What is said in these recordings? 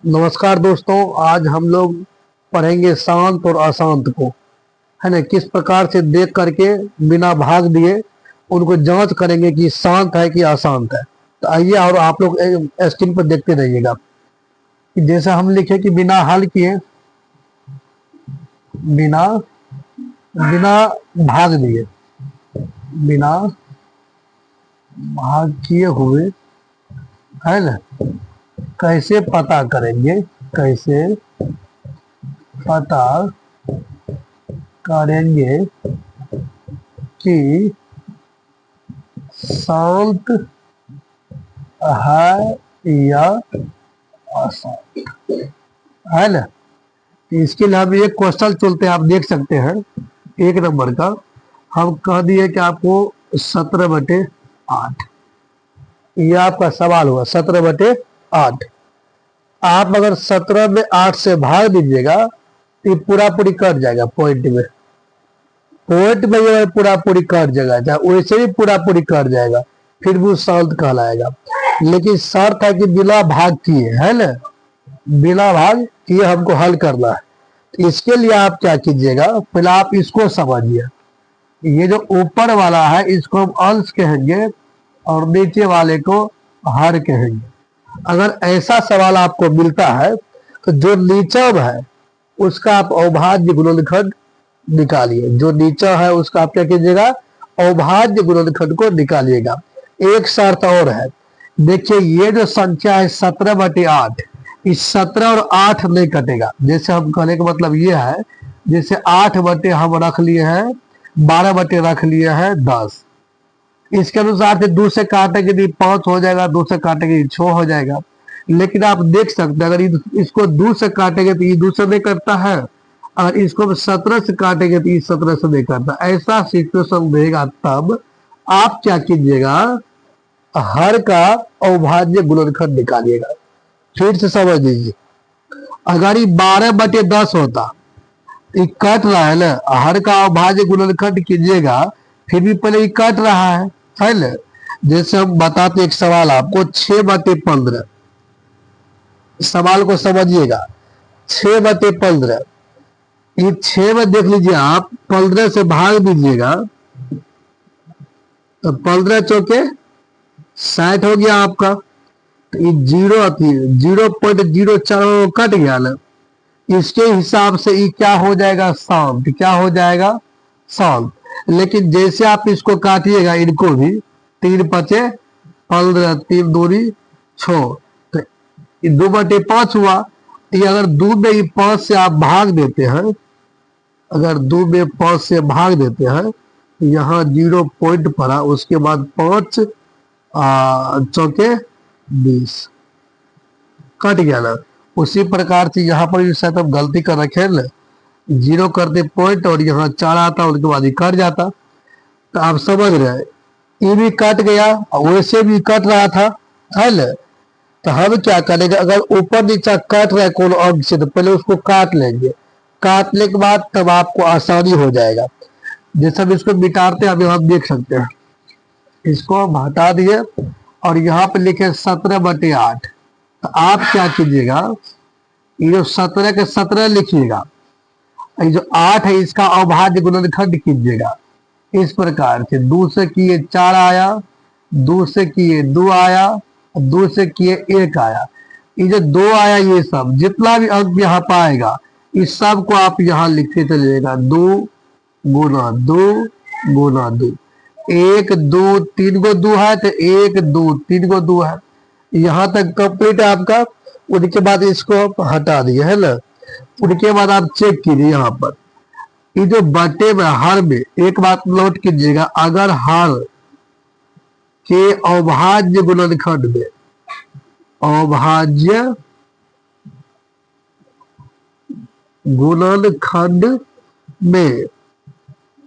नमस्कार दोस्तों, आज हम लोग पढ़ेंगे शांत और अशांत को, है ना। किस प्रकार से देख करके बिना भाग दिए उनको जांच करेंगे कि शांत है कि अशांत है। तो आइए और आप लोग स्क्रीन पर देखते रहिएगा कि जैसे हम लिखे कि बिना हल किए, बिना बिना भाग दिए, बिना भाग किए हुए, है ना, कैसे पता करेंगे, कैसे पता करेंगे कि शांत है या अशांत, है ना। इसके लिए हम एक क्वेश्चन चलते हैं, आप देख सकते हैं 1 नंबर का। हम कह दिए कि आपको 17/8, ये आपका सवाल हुआ 17/8। आप अगर 17 में 8 से भाग दीजिएगा तो ये पूरा पूरी कट जाएगा। पॉइंट में ये पूरा पूरी कट जाएगा, चाहे वैसे भी पूरा पूरी कट जाएगा, फिर भी शांत कहलाएगा। लेकिन शर्त है कि बिना भाग किए, है ना, बिना भाग किए हमको हल करना है। तो इसके लिए आप क्या कीजिएगा, पहले आप इसको समझिए। ये जो ऊपर वाला है इसको हम अंश कहेंगे और नीचे वाले को हर कहेंगे। अगर ऐसा सवाल आपको मिलता है तो जो नीचा है उसका आप अविभाज्य गुणनखंड निकालिए। जो नीचा है उसका आप क्या कीजिएगा, अविभाज्य गुणनखंड को निकालिएगा। एक शर्त और है, देखिए ये जो संख्या है 17/8, इस 17 और 8 नहीं कटेगा। जैसे हम कहने का मतलब ये है, जैसे 8 बटे हम रख लिए हैं, 12 बटे रख लिए हैं 10। इसके अनुसार से 2 से काटेंगे तो 5 हो जाएगा, 2 से काटेंगे 6 हो जाएगा। लेकिन आप देख सकते हैं अगर इसको 2 से काटेंगे तो ये 2 से नहीं करता है, और इसको 17 से काटेंगे तो ये 17 से नहीं करता। ऐसा सिचुएशन रहेगा तब आप क्या कीजिएगा, हर का अविभाज्य गुणनखंड निकालिएगा। फिर से समझ लीजिए, अगर ये 12/10 होता, ये कट रहा है ना, हर का अविभाज्य गुणनखंड कीजिएगा, फिर भी पहले ये कट रहा है ना। जैसे हम बताते एक सवाल आपको 6/15, सवाल को समझिएगा। 6/15, ये 6 में देख लीजिए आप, 15 से भाग दीजिएगा तो 15 चौके 60 हो गया आपका। तो ये 0.04 कट गया ना, इसके हिसाब से ये क्या हो जाएगा, शांत। क्या हो जाएगा, शांत। लेकिन जैसे आप इसको काटिएगा, इनको भी, 3×5 = 15, 3×2 = 6, तो 2/5 हुआ। ये अगर 2 में ये 5 से आप भाग देते हैं, अगर 2 में 5 से भाग देते हैं, यहाँ 0 पॉइंट पड़ा, उसके बाद 5 चौके 20 कट गया ना। उसी प्रकार से यहाँ पर भी शायद हम गलती कर रखे हैं ना, 0 करते पॉइंट और यहाँ 4 आता, उनके बाद ही कट जाता। तो आप समझ रहे हैं, ये भी कट गया और वैसे भी कट रहा था, है ना। तो हम क्या करेंगे, अगर ऊपर नीचे कट रहा है कोनो अंक से, तो पहले उसको काट लेंगे। काटने के बाद तब आपको आसानी हो जाएगा। जैसे हम इसको मिटाते हैं, अभी हम देख सकते हैं, इसको हम हटा दिए और यहाँ पे लिखे 17/8। तो आप क्या कीजिएगा, ये जो 17 के 17 लिखिएगा, ये जो 8 है इसका अविभाज्य गुणनखंड कीजिएगा। इस प्रकार से 2 से किए 4 आया, 2 से किए 2 आया, 2 से किए 1 आया। ये जो 2 आया, ये सब जितना भी अंक यहाँ पाएगा, इस सब को आप यहाँ लिखते चलिएगा। 2 गुना 2 गुना 2, 1 2 3 गो 2 है, तो 1 2 3 गो 2 है। यहाँ तक कंप्लीट है आपका। उनके बाद इसको आप हटा दिए, है ना। उनके बाद आप चेक कीजिए यहाँ पर, ये जो बटे में हर में, एक बात नोट कीजिएगा, अगर हर के अविभाज्य गुणनखंड में, अविभाज्य गुणनखंड में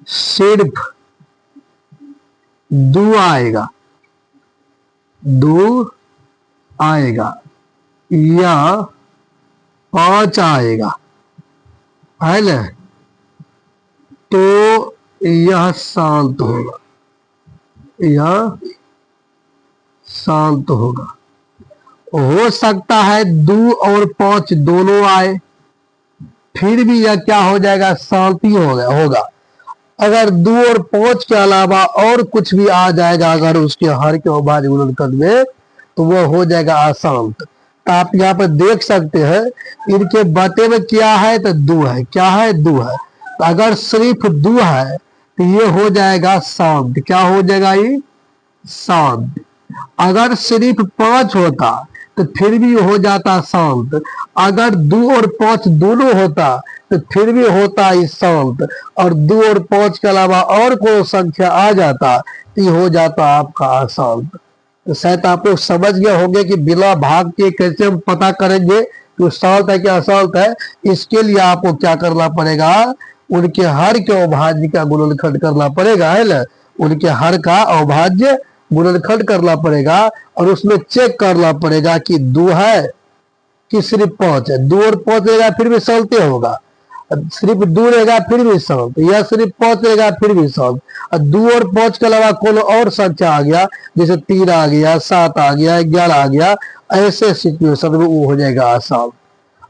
सिर्फ 2 आएगा, 2 आएगा या 5 आएगा, है ना, तो यह शांत होगा, यह शांत होगा। हो सकता है 2 और 5 दोनों आए, फिर भी यह क्या हो जाएगा, शांति होगा। अगर 2 और 5 के अलावा और कुछ भी आ जाएगा अगर उसके हर के अभाज्य गुणनखंड में, तो वो हो जाएगा अशांत। तो आप यहाँ पर देख सकते हैं इनके बटे में क्या है, तो 2 है। क्या है, 2 है। तो अगर सिर्फ 2 है तो ये हो जाएगा शांत। क्या हो जाएगा, ये शांत। अगर सिर्फ 5 होता तो फिर भी हो जाता शांत। अगर 2 और 5 दोनों होता तो फिर भी होता ही शांत। और 2 और 5 के अलावा और कोई संख्या आ जाता तो ये हो जाता आपका अशांत। तो शायद आप लोग समझ गए होंगे कि बिना भाग के कैसे हम पता करेंगे कि शांत है कि अशांत है। इसके लिए आपको क्या करना पड़ेगा, उनके हर के अभाज्य का गुणनखंड करना पड़ेगा, है ना। उनके हर का अभाज्य गुणनखंड करना पड़ेगा और उसमें चेक करना पड़ेगा कि 2 है कि सिर्फ 5 है। 2 और 5 रहेगा फिर भी शांति होगा, सिर्फ 2 रहेगा फिर भी शांत, या सिर्फ 5 रहेगा फिर भी शांत। और 2 और 5 के अलावा कोई और संख्या आ गया, जैसे 3 आ गया, 7 आ गया, 11 आ गया, ऐसे सिचुएशन में वो हो जाएगा अशांत।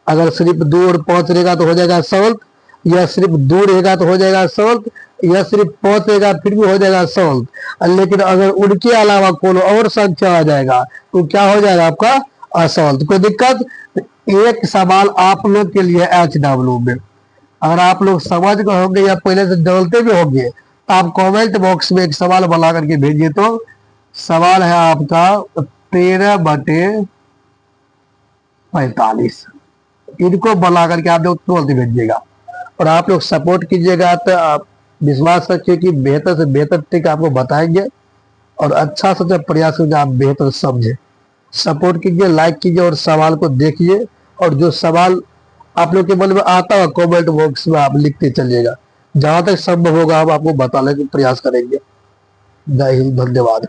अगर सिर्फ 2 और 5 रहेगा तो हो जाएगा शांत, या सिर्फ 2 रहेगा तो हो जाएगा शांत, या सिर्फ 5 रहेगा फिर भी हो जाएगा शांत। लेकिन अगर उनके अलावा कोई और संख्या आ जाएगा तो क्या हो जाएगा आपका अशांत। कोई दिक्कत। एक सवाल आप लोग के लिए HW में, अगर आप लोग समझ गए होंगे या पहले से जानते भी होंगे तो आप कमेंट बॉक्स में एक सवाल बना करके भेजिए। तो सवाल है आपका 13/45, इनको बना करके आप लोग तुरंत भेजिएगा। और आप लोग सपोर्ट कीजिएगा तो आप विश्वास रखिए कि बेहतर से बेहतर ट्रिक आपको बताएंगे और अच्छा से प्रयास करके आप बेहतर समझे। सपोर्ट कीजिए, लाइक कीजिए और सवाल को देखिए। और जो सवाल आप लोग के मन में आता है कमेंट बॉक्स में आप लिखते चलिएगा। जहां तक संभव होगा हम आपको बताने का प्रयास करेंगे। जय हिंद, धन्यवाद।